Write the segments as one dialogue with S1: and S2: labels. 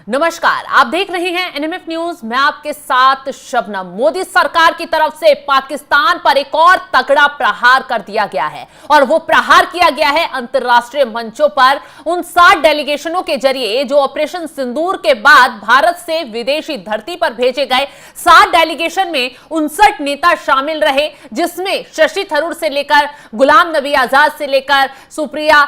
S1: नमस्कार, आप देख रहे हैं एनएमएफ न्यूज। मैं आपके साथ शबनम। मोदी सरकार की तरफ से पाकिस्तान पर एक और तगड़ा प्रहार कर दिया गया है और वो प्रहार किया गया है अंतर्राष्ट्रीय मंचों पर उन 60 डेलीगेशनों के जरिए जो ऑपरेशन सिंदूर के बाद भारत से विदेशी धरती पर भेजे गए। 60 डेलीगेशन में 59 नेता शामिल रहे, जिसमें शशि थरूर से लेकर गुलाम नबी आजाद से लेकर सुप्रिया,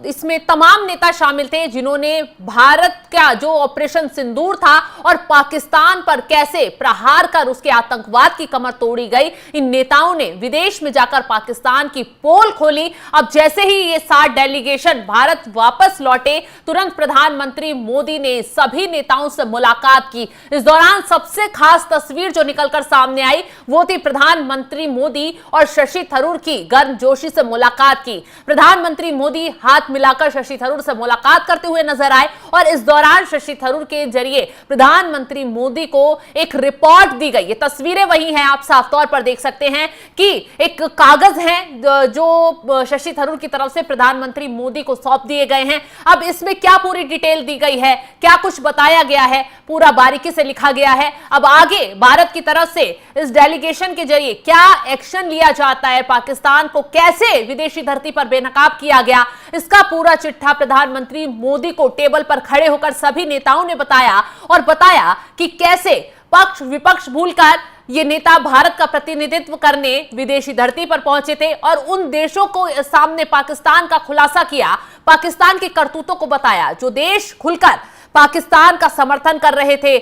S1: इसमें तमाम नेता शामिल थे जिन्होंने भारत का जो ऑपरेशन सिंदूर था और पाकिस्तान पर कैसे प्रहार कर उसके आतंकवाद की कमर तोड़ी गई, इन नेताओं ने विदेश में जाकर पाकिस्तान की पोल खोली। अब जैसे ही ये 60 डेलीगेशन भारत वापस लौटे, तुरंत प्रधानमंत्री मोदी ने सभी नेताओं से मुलाकात की। इस दौरान सबसे खास तस्वीर जो निकलकर सामने आई वो थी प्रधानमंत्री मोदी और शशि थरूर की गर्मजोशी से मुलाकात की। प्रधानमंत्री मोदी हाथ मिलाकर शशि थरूर से मुलाकात करते हुए नजर आए और इस दौरान शशि थरूर के जरिए प्रधानमंत्री मोदी को एक रिपोर्ट दी गई। ये तस्वीरें वही हैं, आप साफ तौर पर देख सकते हैं कि एक कागज है जो शशि थरूर की तरफ से प्रधानमंत्री मोदी को सौंप दिए गए हैं। अब इसमें क्या पूरी डिटेल दी गई है, क्या कुछ बताया गया है, पूरा बारीकी से लिखा गया है। अब आगे भारत की तरफ से इस डेलीगेशन के जरिए क्या एक्शन लिया जाता है, पाकिस्तान को कैसे विदेशी धरती पर बेनकाब किया गया, इसका पूरा चिट्ठा प्रधानमंत्री मोदी को टेबल पर खड़े होकर सभी नेताओं ने बताया और बताया कि कैसे पक्ष विपक्ष भूलकर ये नेता भारत का प्रतिनिधित्व करने विदेशी धरती पर पहुंचे थे और उन देशों को सामने पाकिस्तान का खुलासा किया, पाकिस्तान के करतूतों को बताया। जो देश खुलकर पाकिस्तान का समर्थन कर रहे थे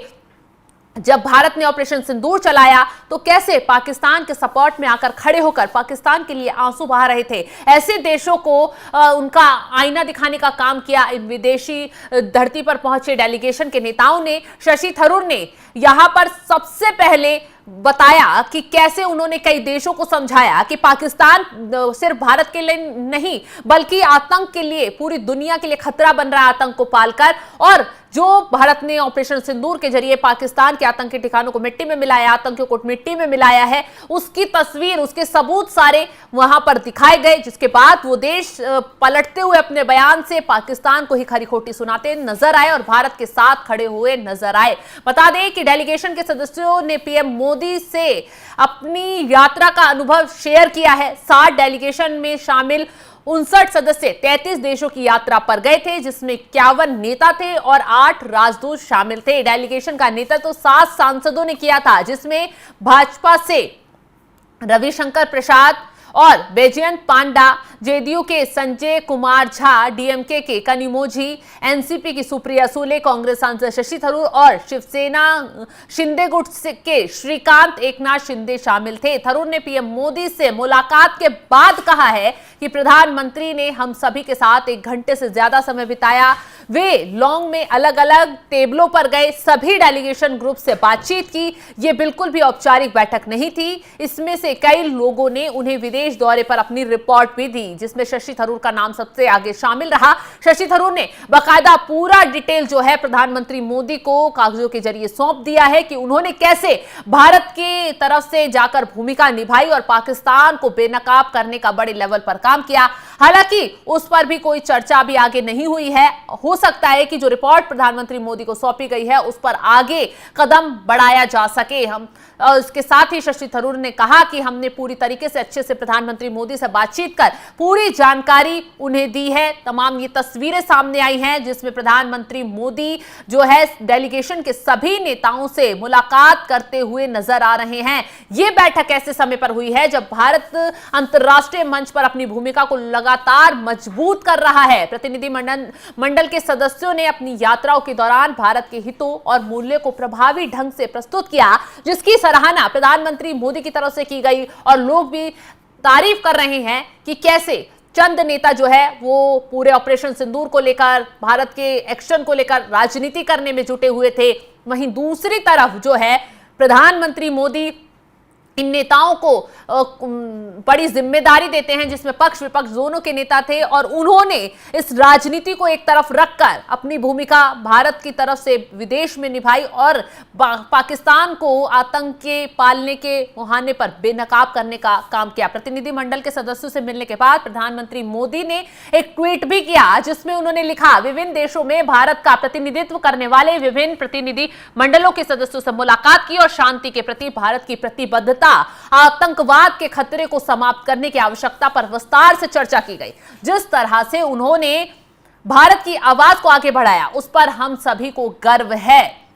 S1: जब भारत ने ऑपरेशन सिंदूर चलाया, तो कैसे पाकिस्तान के सपोर्ट में आकर खड़े होकर पाकिस्तान के लिए आंसू बहा रहे थे। ऐसे देशों को उनका आईना दिखाने का काम किया इन विदेशी धरती पर पहुंचे डेलीगेशन के नेताओं ने। शशि थरूर ने यहां पर सबसे पहले बताया कि कैसे उन्होंने कई देशों को समझाया कि पाकिस्तान सिर्फ भारत के लिए नहीं बल्कि आतंक के लिए, पूरी दुनिया के लिए खतरा बन रहा है आतंक को पालकर, और जो भारत ने ऑपरेशन सिंदूर के जरिए पाकिस्तान के आतंकी ठिकानों को मिट्टी में मिलाया, आतंकियों को मिट्टी में मिलाया है, उसकी तस्वीर, उसके सबूत सारे वहां पर दिखाए गए। जिसके बाद वो देश पलटते हुए अपने बयान से पाकिस्तान को ही खरी खोटी सुनाते नजर आए और भारत के साथ खड़े हुए नजर आए। बता दें कि डेलीगेशन के सदस्यों ने पीएम मोदी से अपनी यात्रा का अनुभव शेयर किया है। 60 डेलीगेशन में शामिल 59 सदस्य 33 देशों की यात्रा पर गए थे, जिसमें 51 नेता थे और 8 राजदूत शामिल थे। डेलीगेशन का नेतृत्व 7 सांसदों ने किया था, जिसमें भाजपा से रविशंकर प्रसाद और बैजयंत पांडा, जेडीयू के संजय कुमार झा, डीएमके के कनिमोझी, एनसीपी की सुप्रिया सुले, कांग्रेस सांसद शशि थरूर और शिवसेना शिंदे गुट के श्रीकांत एकनाथ शिंदे शामिल थे। थरूर ने पीएम मोदी से मुलाकात के बाद कहा है कि प्रधानमंत्री ने हम सभी के साथ 1 घंटे से ज्यादा समय बिताया। वे लॉन्ग में अलग अलग टेबलों पर गए, सभी डेलीगेशन ग्रुप से बातचीत की। ये बिल्कुल भी औपचारिक बैठक नहीं थी। इसमें से कई लोगों ने उन्हें विदेश दौरे पर अपनी रिपोर्ट भी दी, जिसमें शशि थरूर का नाम सबसे आगे शामिल रहा। शशि थरूर ने बाकायदा पूरा डिटेल जो है प्रधानमंत्री मोदी को कागजों के जरिए सौंप दिया है कि उन्होंने कैसे भारत की तरफ से जाकर भूमिका निभाई और पाकिस्तान को बेनकाब करने का बड़े लेवल पर काम किया। हालांकि उस पर भी कोई चर्चा भी आगे नहीं हुई है। हो सकता है कि जो रिपोर्ट प्रधानमंत्री मोदी को सौंपी गई है उस पर आगे कदम बढ़ाया जा सके। हम इसके साथ ही शशि थरूर ने कहा कि हमने पूरी तरीके से अच्छे से प्रधानमंत्री मोदी से बातचीत कर पूरी जानकारी उन्हें दी है। तमाम ये तस्वीरें सामने आई हैं जिसमें प्रधानमंत्री मोदी जो है डेलीगेशन के सभी नेताओं से मुलाकात करते हुए नजर आ रहे हैं। ये बैठक ऐसे समय पर हुई है जब भारत अंतर्राष्ट्रीय मंच पर अपनी भूमिका को लगातार मजबूत कर रहा है। प्रतिनिधि मंडल के सदस्यों ने अपनी यात्राओं के दौरान भारत के हितों और मूल्यों को प्रभावी ढंग से प्रस्तुत किया, जिसकी सराहना प्रधानमंत्री मोदी की तरफ से की गई और लोग भी तारीफ कर रहे हैं कि कैसे चंद नेता जो है वो पूरे ऑपरेशन सिंदूर को लेकर, भारत के एक्शन को लेकर राजनीति करने में जुटे हुए थे। वहीं दूसरी तरफ जो है प्रधानमंत्री मोदी इन नेताओं को बड़ी जिम्मेदारी देते हैं, जिसमें पक्ष विपक्ष दोनों के नेता थे, और उन्होंने इस राजनीति को एक तरफ रखकर अपनी भूमिका भारत की तरफ से विदेश में निभाई और पाकिस्तान को आतंक के पालने के मुहाने पर बेनकाब करने का काम किया। प्रतिनिधिमंडल के सदस्यों से मिलने के बाद प्रधानमंत्री मोदी ने एक ट्वीट भी किया, जिसमें उन्होंने लिखा, विभिन्न देशों में भारत का प्रतिनिधित्व करने वाले विभिन्न प्रतिनिधि मंडलों के सदस्यों से मुलाकात की और शांति के प्रति भारत की प्रतिबद्धता, आतंकवाद के खतरे को समाप्त करने की आवश्यकता पर विस्तार से चर्चा की गई। जिस तरह से उन्होंने भारत की आवाज को आगे बढ़ाया, उस पर हम सभी को गर्व है।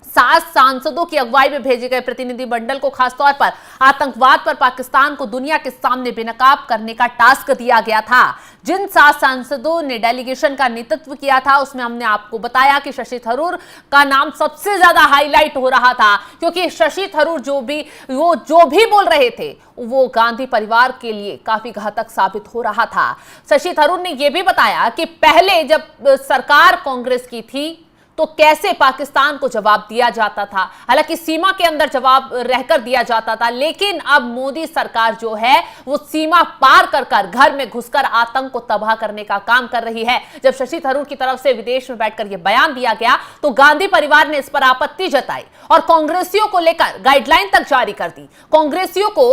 S1: 7 सांसदों की अगुवाई में भेजे गए प्रतिनिधि मंडल को खासतौर पर आतंकवाद पर पाकिस्तान को दुनिया के सामने बेनकाब करने का टास्क दिया गया था। जिन 7 सांसदों ने डेलीगेशन का नेतृत्व किया था, उसमें हमने आपको बताया कि शशि थरूर का नाम सबसे ज्यादा हाईलाइट हो रहा था, क्योंकि शशि थरूर जो भी बोल रहे थे वो गांधी परिवार के लिए काफी घातक साबित हो रहा था। शशि थरूर ने यह भी बताया कि पहले जब सरकार कांग्रेस की थी तो कैसे पाकिस्तान को जवाब दिया जाता था, हालांकि सीमा के अंदर जवाब रहकर दिया जाता था, लेकिन अब मोदी सरकार जो है वो सीमा पार कर घर में घुसकर आतंक को तबाह करने का काम कर रही है। जब शशि थरूर की तरफ से विदेश में बैठकर यह बयान दिया गया तो गांधी परिवार ने इस पर आपत्ति जताई और कांग्रेसियों को लेकर गाइडलाइन तक जारी कर दी। कांग्रेसियों को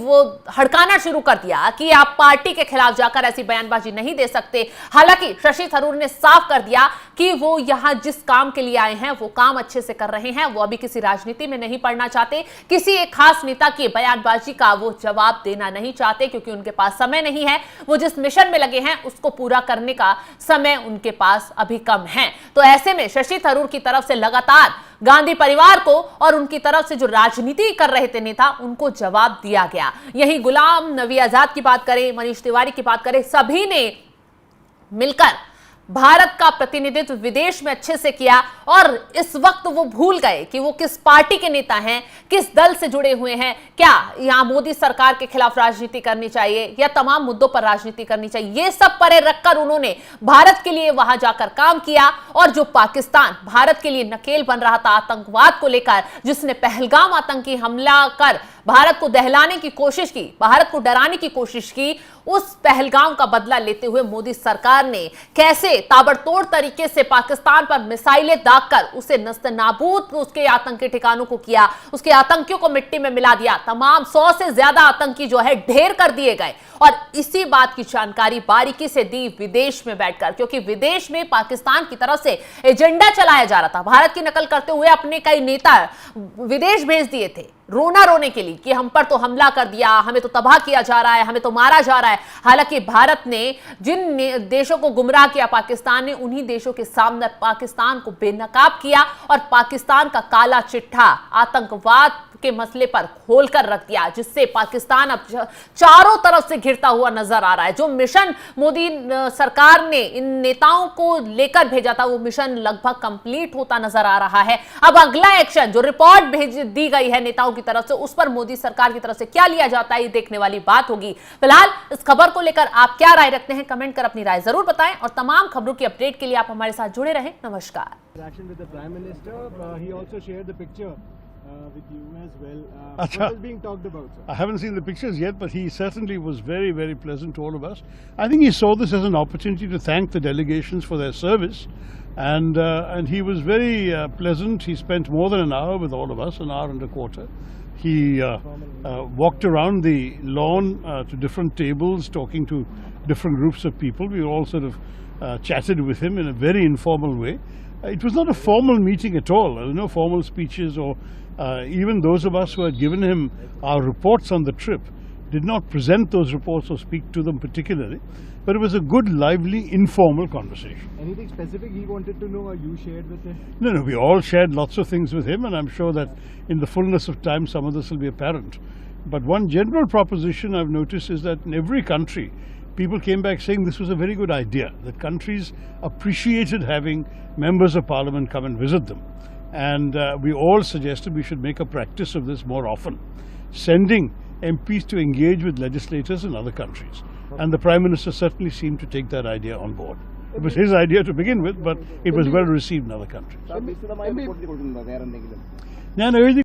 S1: वो हड़काना शुरू कर दिया कि आप पार्टी के खिलाफ जाकर ऐसी बयानबाजी नहीं दे सकते। हालांकि शशि थरूर ने साफ कर दिया कि वो यहां जिस काम के लिए आए हैं वो काम अच्छे से कर रहे हैं, वो अभी किसी राजनीति में नहीं पड़ना चाहते, किसी एक खास नेता की बयानबाजी का वो जवाब देना नहीं चाहते, क्योंकि उनके पास समय नहीं है। वो जिस मिशन में लगे हैं उसको पूरा करने का समय उनके पास अभी कम है। तो ऐसे में शशि थरूर की तरफ से लगातार गांधी परिवार को और उनकी तरफ से जो राजनीति कर रहे थे नेता, उनको जवाब दिया गया। यही गुलाम नबी आजाद की बात करें, मनीष तिवारी की बात करें, सभी ने मिलकर भारत का प्रतिनिधित्व विदेश में अच्छे से किया और इस वक्त वो भूल गए कि वो किस पार्टी के नेता हैं, किस दल से जुड़े हुए हैं। क्या यहां मोदी सरकार के खिलाफ राजनीति करनी चाहिए या तमाम मुद्दों पर राजनीति करनी चाहिए, ये सब परे रखकर उन्होंने भारत के लिए वहां जाकर काम किया। और जो पाकिस्तान भारत के लिए नकेल बन रहा था आतंकवाद को लेकर, जिसने पहलगाम आतंकी हमला कर भारत को दहलाने की कोशिश की, भारत को डराने की कोशिश की, उस पहलगाम का बदला लेते हुए मोदी सरकार ने कैसे ताबड़तोड़ तरीके से पाकिस्तान पर मिसाइलें दागकर उसे नस्तनाबूद उसके आतंकी ठिकानों को किया, उसके आतंकियों को मिट्टी में मिला दिया। तमाम 100 से ज्यादा आतंकी जो है ढेर कर दिए गए और इसी बात की जानकारी बारीकी से दी विदेश में बैठकर, क्योंकि विदेश में पाकिस्तान की तरफ से एजेंडा चलाया जा रहा था। भारत की नकल करते हुए अपने कई नेता विदेश भेज दिए थे रोने के लिए कि हम पर तो हमला कर दिया, हमें तो तबाह किया जा रहा है, हमें तो मारा जा रहा है। हालांकि भारत ने जिन देशों को गुमराह किया, पाकिस्तान ने उन्हीं देशों के सामने पाकिस्तान को बेनकाब किया और पाकिस्तान का काला चिट्ठा आतंकवाद के मसले पर खोलकर रख दिया, जिससे पाकिस्तान अब चारों तरफ से घिरता हुआ नजर आ रहा है। जो मिशन मोदी सरकार ने इन नेताओं को लेकर भेजा था, वो मिशन लगभग कंप्लीट होता नजर आ रहा है। अब अगला एक्शन जो रिपोर्ट भेज दी गई है नेताओं की तरफ से, उस पर मोदी सरकार की तरफ से क्या लिया जाता है, ये देखने वाली बात होगी। फिलहाल इस खबर को लेकर आप क्या राय रखते हैं, कमेंट कर अपनी राय जरूर बताएं और तमाम खबरों की अपडेट के लिए आप हमारे साथ जुड़े रहें। नमस्कार।
S2: With you as well. What is being talked about, sir?
S3: I haven't seen the pictures yet, but he certainly was very, very pleasant to all of us. I think he saw this as an opportunity to thank the delegations for their service, and he was very pleasant. He spent more than an hour with all of us, an hour and a quarter. He walked around the lawn to different tables, talking to different groups of people. We all sort of chatted with him in a very informal way. It was not a formal meeting at all. There were no formal speeches or even those of us who had given him our reports on the trip did not present those reports or speak to them particularly. But it was a good, lively, informal conversation.
S2: Anything specific he wanted to know or you shared with him?
S3: No, we all shared lots of things with him, and I'm sure that in the fullness of time some of this will be apparent. But one general proposition I've noticed is that in every country, people came back saying this was a very good idea, that countries appreciated having members of parliament come and visit them. And we all suggested we should make a practice of this more often, sending MPs to engage with legislators in other countries. And the Prime Minister certainly seemed to take that idea on board. It was his idea to begin with, but it was well received in other countries. ഞാൻ എഴുതി